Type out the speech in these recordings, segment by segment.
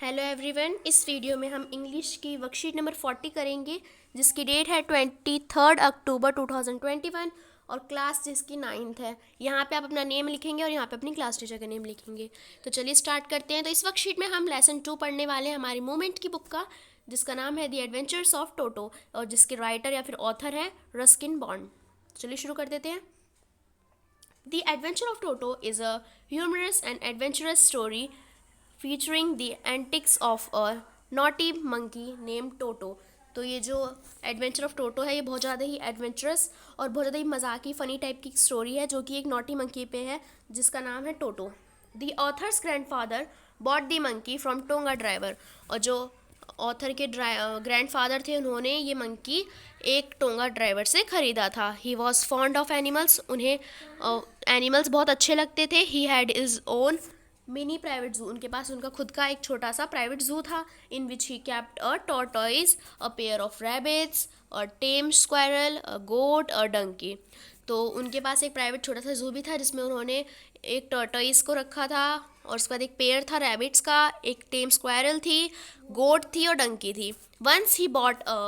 Hello everyone, इस video में हम इंग्लिश की वर्कशीट नंबर 40 करेंगे जिसकी डेट है 23 अक्टूबर 2021 और क्लास जिसकी 9th है। यहाँ पे आप अपना नेम लिखेंगे और यहाँ पे अपनी क्लास टीचर का नेम लिखेंगे। तो चलिए स्टार्ट करते हैं। तो इस वर्कशीट में हम लेसन 2 पढ़ने वाले हैं हमारी मूवमेंट की बुक का, जिसका नाम है द एडवेंचर्स ऑफ टोटो और जिसके राइटर या फिर ऑथर है रस्किन बॉन्ड। चलिए शुरू कर देते हैं। The Adventure of Toto is a humorous and adventurous story featuring the antics of a naughty monkey named Toto। तो ये जो एडवेंचर ऑफ टोटो है ये बहुत ज़्यादा ही एडवेंचरस और बहुत ज़्यादा ही मजाकी फ़नी टाइप की स्टोरी है जो कि एक नॉटी मंकी पे है जिसका नाम है Toto. The author's grandfather bought the monkey from tonga driver. और जो ऑथर के ग्रैंडफादर थे उन्होंने ये मंकी एक टोंगा ड्राइवर से ख़रीदा था। He was fond of animals, उन्हें एनिमल्स बहुत अच्छे लगते थे। He had is own mini private जू, उनके पास उनका खुद का एक छोटा सा प्राइवेट जू था। In which he kept a tortoise, a pair of rabbits, a tame squirrel, a goat, a donkey. तो उनके पास एक प्राइवेट छोटा सा जू भी था जिसमें उन्होंने एक टॉर्टॉइज को रखा था और उसके बाद एक पेयर था रैबिट्स का, एक टेम स्क्वायरल थी, गोट थी और डंकी थी। Once he bought a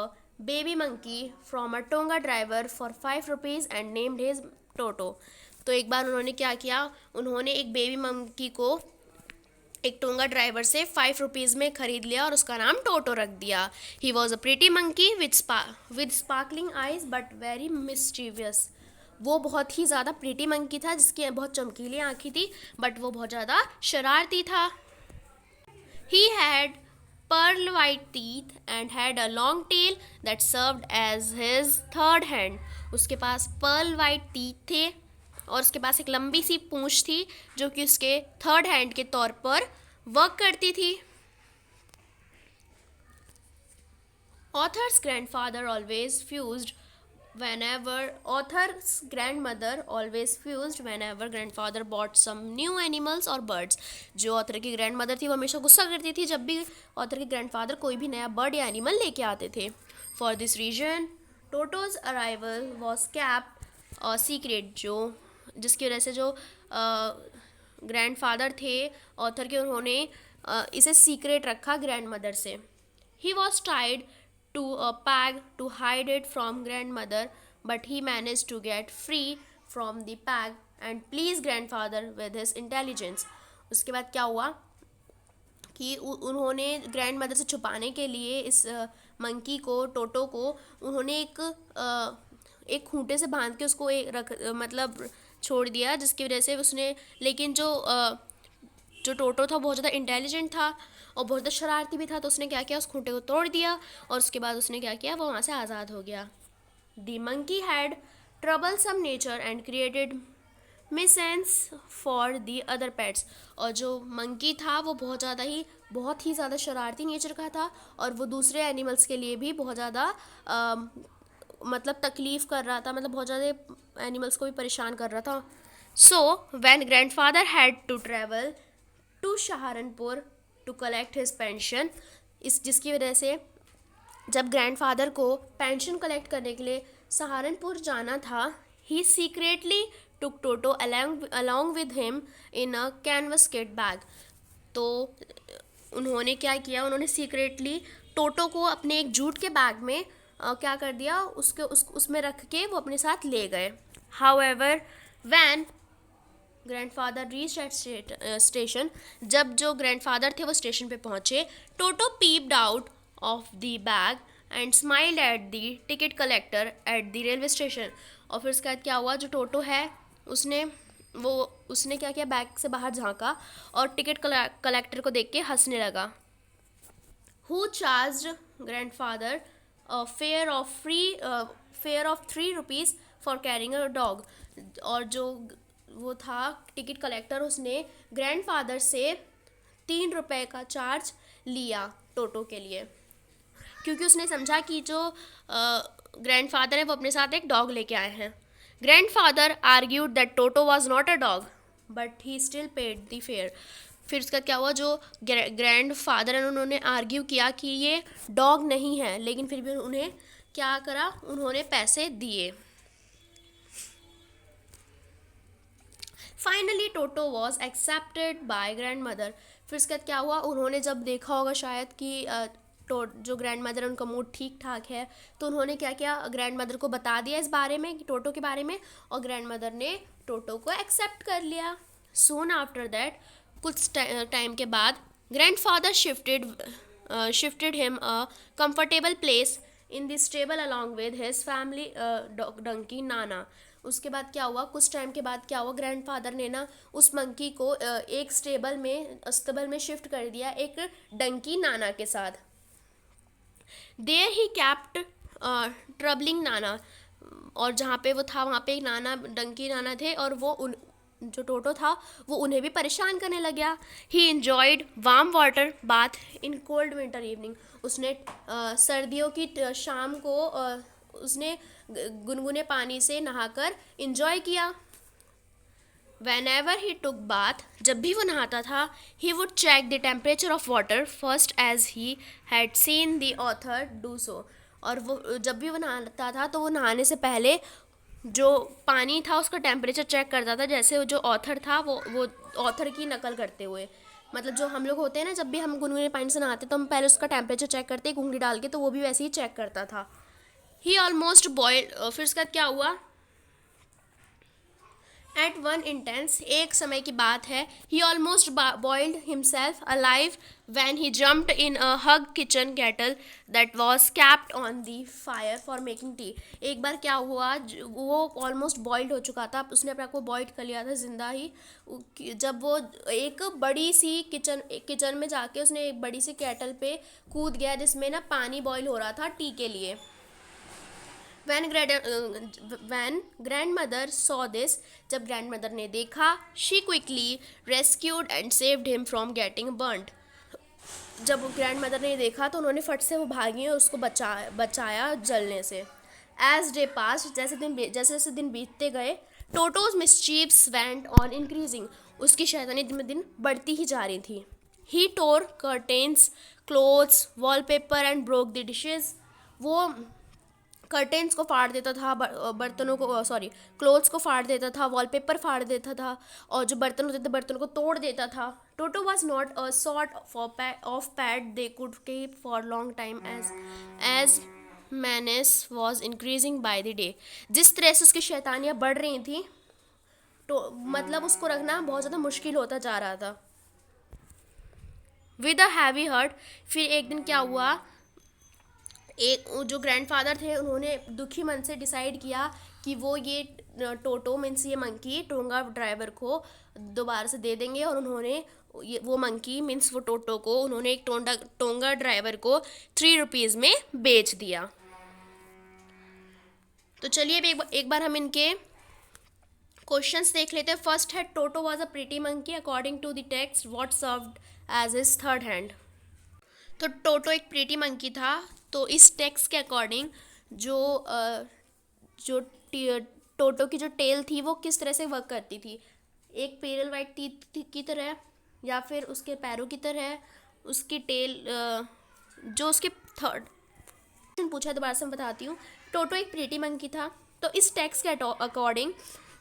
baby monkey from a tonga driver for 5 rupees and named his Toto. तो एक बार उन्होंने क्या किया, उन्होंने एक बेबी मंकी को एक टोंगा ड्राइवर से 5 रुपीज़ में ख़रीद लिया और उसका नाम टोटो रख दिया। He was a pretty monkey with sparkling eyes but very मिस्टीवियस। वो बहुत ही ज़्यादा प्रिटी मंकी था जिसकी बहुत चमकीली आँखें थी बट वो बहुत ज़्यादा शरारती था। He had pearl white teeth and had a long tail that served as his third hand। उसके पास pearl white teeth थे और उसके पास एक लंबी सी पूंछ थी जो कि उसके थर्ड हैंड के तौर पर वर्क करती थी। Author's grandfather always fused author's grandmother always fused whenever grandfather bought some new animals or birds। जो ऑथर की ग्रैंड मदर थी वो हमेशा गुस्सा करती थी जब भी ऑथर के ग्रैंडफादर कोई भी नया बर्ड या एनिमल लेके आते थे। For this reason Toto's arrival was kept secret, जो जिसकी वजह से जो ग्रैंडफादर थे ऑथर के उन्होंने इसे सीक्रेट रखा ग्रैंड मदर से। He was tied to a peg to hide it from grandmother, but he managed to get free from the peg and please grandfather with his intelligence। उसके बाद क्या हुआ कि उन्होंने ग्रैंड मदर से छुपाने के लिए इस मंकी को, टोटो को, उन्होंने एक खूंटे से बांध के उसको मतलब छोड़ दिया जिसकी वजह से उसने, लेकिन जो टोटो था बहुत ज़्यादा इंटेलिजेंट था और बहुत ज़्यादा शरारती भी था। तो उसने क्या किया, उस खूंटे को तोड़ दिया और उसके बाद उसने क्या किया, वो वहाँ से आज़ाद हो गया। The monkey had troublesome nature and created nuisance for the other pets. और जो मंकी था वो बहुत ही ज़्यादा शरारती नेचर का था और वो दूसरे एनिमल्स के लिए भी बहुत ज़्यादा मतलब तकलीफ़ कर रहा था, मतलब बहुत ज़्यादा एनिमल्स को भी परेशान कर रहा था। So when grandfather had to travel to Saharanpur to collect his pension, इस जिसकी वजह से जब ग्रैंडफादर को पेंशन कलेक्ट करने के लिए सहारनपुर जाना था, he secretly took Toto along with him in a canvas kit bag. तो उन्होंने क्या किया, उन्होंने सीक्रेटली टोटो को अपने एक जूट के बैग में क्या कर दिया, उसमें रख के वो अपने साथ ले गए। However when grandfather reach at station, जब जो ग्रैंडफादर थे वो स्टेशन पे पहुँचे, Toto peeped out of the bag and smiled at the ticket collector at the railway station. और फिर उसके बाद क्या हुआ, जो टोटो है उसने क्या किया, बैग से बाहर झांका और टिकट कलेक्टर को देख के हंसने लगा। Who charged grandfather fair of 3 rupees for carrying a dog. और जो वो था टिकट कलेक्टर, उसने ग्रैंडफादर से 3 रुपये का चार्ज लिया टोटो के लिए, क्योंकि उसने समझा कि जो ग्रैंडफादर है वो अपने साथ एक डॉग लेके आए हैं। Grandfather argued that toto was not a dog but he still paid the fair. फिर उसका क्या हुआ, जो ग्रैंडफादर है उन्होंने आर्ग्यू किया कि ये डॉग नहीं है, लेकिन फिर भी उन्हें क्या करा, उन्होंने पैसे दिए। Finally, Toto was accepted by grandmother। फिर उसके बाद क्या हुआ, उन्होंने जब देखा होगा शायद कि तो जो ग्रैंड मदर है उनका मूड ठीक ठाक है, तो उन्होंने क्या किया, ग्रैंड मदर को बता दिया इस बारे में, टोटो के बारे में, और ग्रैंड मदर ने टोटो को एक्सेप्ट कर लिया। सून आफ्टर दैट, कुछ टाइम के बाद, grandfather shifted him a comfortable place in the stable along with his family donkey Nana. उसके बाद क्या हुआ, कुछ टाइम के बाद क्या हुआ, ग्रैंडफादर ने ना उस मंकी को एक अस्तबल में शिफ्ट कर दिया एक डंकी नाना के साथ। देयर ही कैप्ट ट्रबलिंग नाना, और जहाँ पे वो था वहाँ पे एक नाना, डंकी नाना थे, और वो जो टोटो था वो उन्हें भी परेशान करने लग गया। ही enjoyed warm water bath in cold winter evening, उसने सर्दियों की शाम को उसने गुनगुने पानी से नहाकर इंजॉय किया। Whenever he took bath, जब भी वो नहाता था, he would check the temperature of water first as he had seen the author do so. और वो जब भी वो नहाता था तो वो नहाने से पहले जो पानी था उसका टेम्परेचर चेक करता था, जैसे जो ऑथर था वो ऑथर की नकल करते हुए। मतलब जो हम लोग होते हैं ना, जब भी हम गुनगुने पानी से नहाते तो हम पहले उसका टेम्परेचर चेक करते हैं उंगली डाल के, तो वो भी वैसे ही चेक करता था। ही ऑलमोस्ट बॉइल्ड, फिर उसके बाद क्या हुआ, एट वन इंटेंस, एक समय की बात है, he almost boiled himself alive when he jumped in a huge kitchen kettle that was capped on the fire for making tea. एक बार क्या हुआ, वो ऑलमोस्ट बॉइल्ड हो चुका था, उसने अपने आप को बॉइल्ड कर लिया था जिंदा ही, जब वो एक बड़ी सी किचन में जाके उसने एक बड़ी सी केटल पे कूद गया जिसमें ना पानी बॉइल हो रहा था टी के लिए। when grandmother saw this, जब grandmother ने देखा, she quickly rescued and saved him from getting burnt. जब grandmother ने देखा तो उन्होंने फट से वो भागी और उसको बचाया जलने से। As day passed, जैसे जैसे दिन बीतते गए, Toto's mischiefs went on increasing. उसकी शैतानी दिन में दिन बढ़ती ही जा रही थी। He tore curtains, clothes, wallpaper and broke the dishes. वो कर्टेंस को फाड़ देता था, बर्तनों को क्लोथ्स को फाड़ देता था, वॉलपेपर फाड़ देता था, और जो बर्तन होते थे बर्तनों को तोड़ देता था। Toto was not a sort of pet they could keep for long time as menace was increasing by the day. जिस तरह से उसकी शैतानियाँ बढ़ रही थी, तो मतलब उसको रखना बहुत ज़्यादा मुश्किल होता जा रहा था। विद अ हैवी हार्ट, फिर एक दिन क्या हुआ, एक जो ग्रैंडफादर थे उन्होंने दुखी मन से डिसाइड किया कि वो ये टोटो मीन्स ये मंकी टोंगा ड्राइवर को दोबारा से दे देंगे, और उन्होंने वो मंकी मीन्स वो टोटो को उन्होंने एक टोंगा ड्राइवर को 3 रुपीज़ में बेच दिया। तो चलिए अब एक बार हम इनके क्वेश्चंस देख लेते हैं। फर्स्ट है, Toto was a pretty monkey according to the text what served as his third hand. तो टोटो एक प्रिटी मंकी था, तो इस टेक्स्ट के अकॉर्डिंग जो टोटो की जो टेल थी वो किस तरह से वर्क करती थी, एक पेरल वाइट की तरह, या फिर उसके पैरों की तरह उसकी टेल, जो उसके थर्ड पूछा दोबारा से मैं बताती हूँ। टोटो एक प्रिटी मंकी था, तो इस टेक्स्ट के अकॉर्डिंग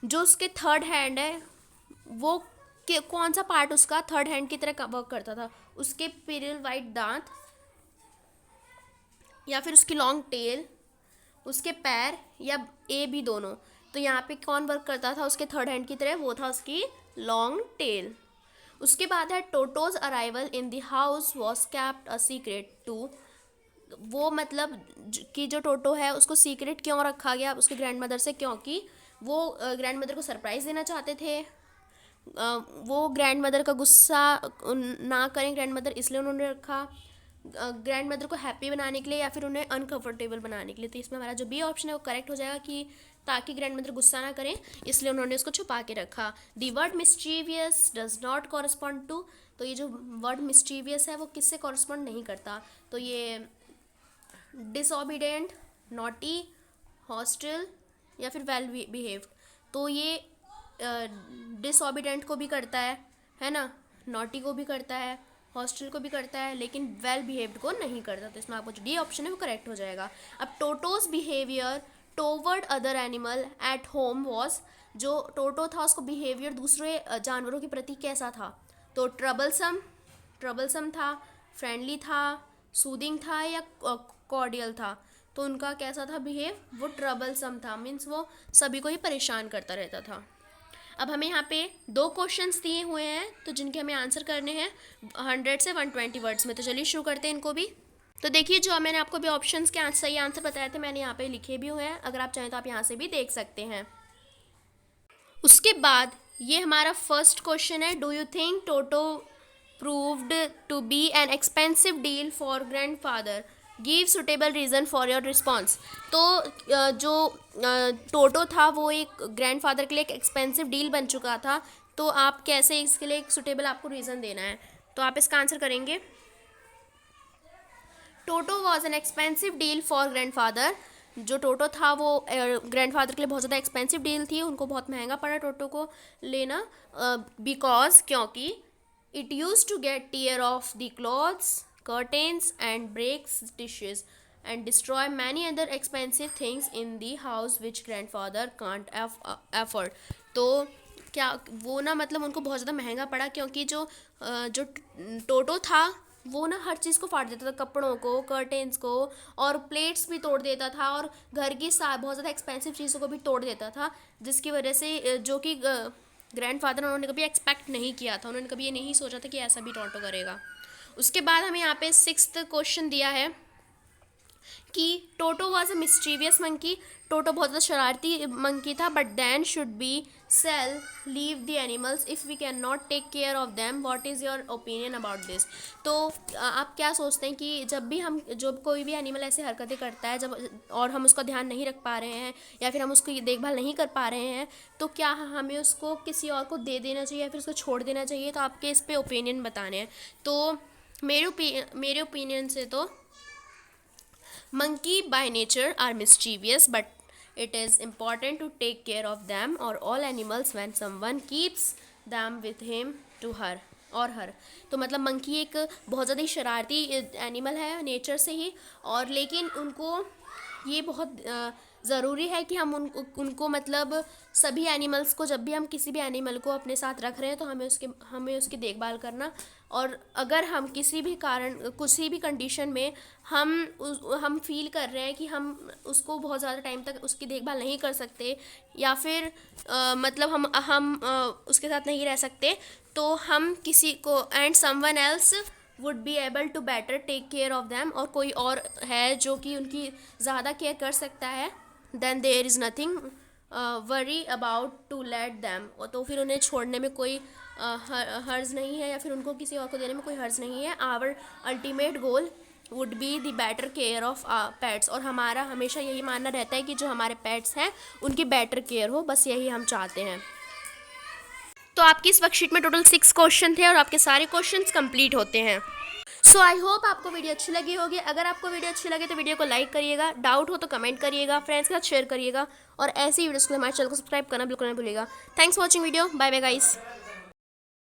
जो उसके थर्ड हैंड है वो कौन सा पार्ट उसका थर्ड हैंड की तरह वर्क करता था, उसके पेरल वाइट दांत, या फिर उसकी लॉन्ग टेल, उसके पैर, या ए बी दोनों। तो यहाँ पे कौन वर्क करता था उसके थर्ड हैंड की तरह, वो था उसकी लॉन्ग टेल। उसके बाद है, Toto's arrival in the house was kept a secret too. वो मतलब कि जो टोटो है उसको सीक्रेट क्यों रखा गया उसके ग्रैंडमदर से, क्योंकि वो ग्रैंडमदर को सरप्राइज़ देना चाहते थे। वो ग्रैंडमदर का गुस्सा ना करें ग्रैंडमदर, इसलिए उन्होंने रखा, ग्रैंडमदर को हैप्पी बनाने के लिए या फिर उन्हें अनकंफर्टेबल बनाने के लिए। तो इसमें हमारा जो बी ऑप्शन है वो करेक्ट हो जाएगा कि ताकि ग्रैंडमदर गुस्सा ना करें, इसलिए उन्होंने उसको छुपा के रखा। The word mischievous does not correspond to, तो ये जो वर्ड मिस्चीवियस है वो किससे कॉरस्पॉन्ड नहीं करता, तो ये डिसओबीडेंट, नॉटी, हॉस्टिल या फिर वेल बिहेव्ड। तो ये डिसओबीडेंट को भी करता है ना, नॉटी को भी करता है, हॉस्टल को भी करता है, लेकिन वेल बिहेव्ड को नहीं करता। तो इसमें आपको जो डी ऑप्शन है वो करेक्ट हो जाएगा। अब टोटोज behaviour toward other animal at home was, जो टोटो था उसको बिहेवियर दूसरे जानवरों के प्रति कैसा था, तो ट्रबलसम, ट्रबलसम था, फ्रेंडली था, सूदिंग था या कॉर्डियल था। तो उनका कैसा था बिहेव, वो ट्रबलसम था, मीन्स वो सभी को ही परेशान करता रहता था। अब हमें यहाँ पे 2 क्वेश्चंस दिए हुए हैं तो जिनके हमें आंसर करने हैं 100 से 120 वर्ड्स में। तो चलिए शुरू करते हैं इनको भी। तो देखिए, जो मैंने आपको भी ऑप्शंस के सही आंसर बताए थे मैंने यहाँ पे लिखे भी हुए हैं, अगर आप चाहें तो आप यहाँ से भी देख सकते हैं। उसके बाद ये हमारा फर्स्ट क्वेश्चन है, do you think Toto proved to be an expensive deal for grandfather, give suitable reason for your response. तो जो टोटो था वो एक ग्रैंडफादर के लिए एक एक्सपेंसिव डील बन चुका था, तो आप कैसे इसके लिए एक सुटेबल आपको रीज़न देना है। तो आप इसका आंसर करेंगे, Toto was an expensive deal for grandfather. जो टोटो था वो ग्रैंडफादर के लिए बहुत ज़्यादा एक्सपेंसिव डील थी, उनको बहुत महंगा पड़ा टोटो को लेना, बिकॉज क्योंकि it use to get tear of the clothes, curtains and breaks dishes and destroy many other expensive things in the house which grandfather can't afford। तो क्या वो ना मतलब उनको बहुत ज़्यादा महंगा पड़ा, क्योंकि जो टोटो था वो ना हर चीज़ को फाड़ देता था, कपड़ों को, कर्टेंस को, और प्लेट्स भी तोड़ देता था, और घर की बहुत ज़्यादा एक्सपेंसिव चीज़ों को भी तोड़ देता था, जिसकी वजह से जो कि ग्रैंडफादर उन्होंने कभी एक्सपेक्ट नहीं किया था, उन्होंने कभी ये नहीं सोचा था कि ऐसा भी टोटो करेगा। उसके बाद हमें यहाँ पे 6th क्वेश्चन दिया है कि टोटो वॉज अ मिस्टीवियस मंकी। टोटो बहुत ज़्यादा शरारती मंकी था, but then should be sell leave the animals if we can not take care of them, what is your opinion about this. तो आप क्या सोचते हैं कि जब कोई भी एनिमल ऐसे हरकतें करता है और हम उसका ध्यान नहीं रख पा रहे हैं या फिर हम उसकी देखभाल नहीं कर पा रहे हैं, तो क्या हमें उसको किसी और को दे देना चाहिए या फिर उसको छोड़ देना चाहिए। तो आपके इस पे ओपिनियन बताने हैं। तो मेरे ओपिनियन से तो monkey by nature are mischievous, but it is important to take care of them or all animals when someone keeps them with him to her और हर। तो मतलब मंकी एक बहुत ज़्यादा ही शरारती एनिमल है नेचर से ही, और लेकिन उनको ये बहुत ज़रूरी है कि हम उनको मतलब सभी एनिमल्स को, जब भी हम किसी भी एनिमल को अपने साथ रख रहे हैं तो हमें उसकी देखभाल करना, और अगर हम किसी भी भी कंडीशन में हम फील कर रहे हैं कि हम उसको बहुत ज़्यादा टाइम तक उसकी देखभाल नहीं कर सकते या फिर मतलब हम उसके साथ नहीं रह सकते, तो हम किसी को and someone else would be able to better take care of them, और कोई और है जो कि उनकी ज़्यादा केयर कर सकता है, then there is nothing worry about to let them. तो फिर उन्हें छोड़ने में कोई हर्ज नहीं है या फिर उनको किसी और को देने में कोई हर्ज नहीं है। Our ultimate goal would be the better care of pets, और हमारा हमेशा यही मानना रहता है कि जो हमारे पेट्स हैं उनकी बेटर केयर हो, बस यही हम चाहते हैं। तो आपकी इस वर्कशीट में टोटल 6 क्वेश्चन थे और आपके सारे क्वेश्चंस कंप्लीट होते हैं। सो आई होप आपको वीडियो अच्छी लगी होगी। अगर आपको वीडियो अच्छी लगे तो वीडियो को लाइक करिएगा, डाउट हो तो कमेंट करिएगा, फ्रेंड्स के साथ शेयर करिएगा, और ऐसी वीडियोस के लिए हमारे चैनल को सब्सक्राइब करना बिल्कुल नहीं भूलिएगा। Thanks for watching video, bye bye guys.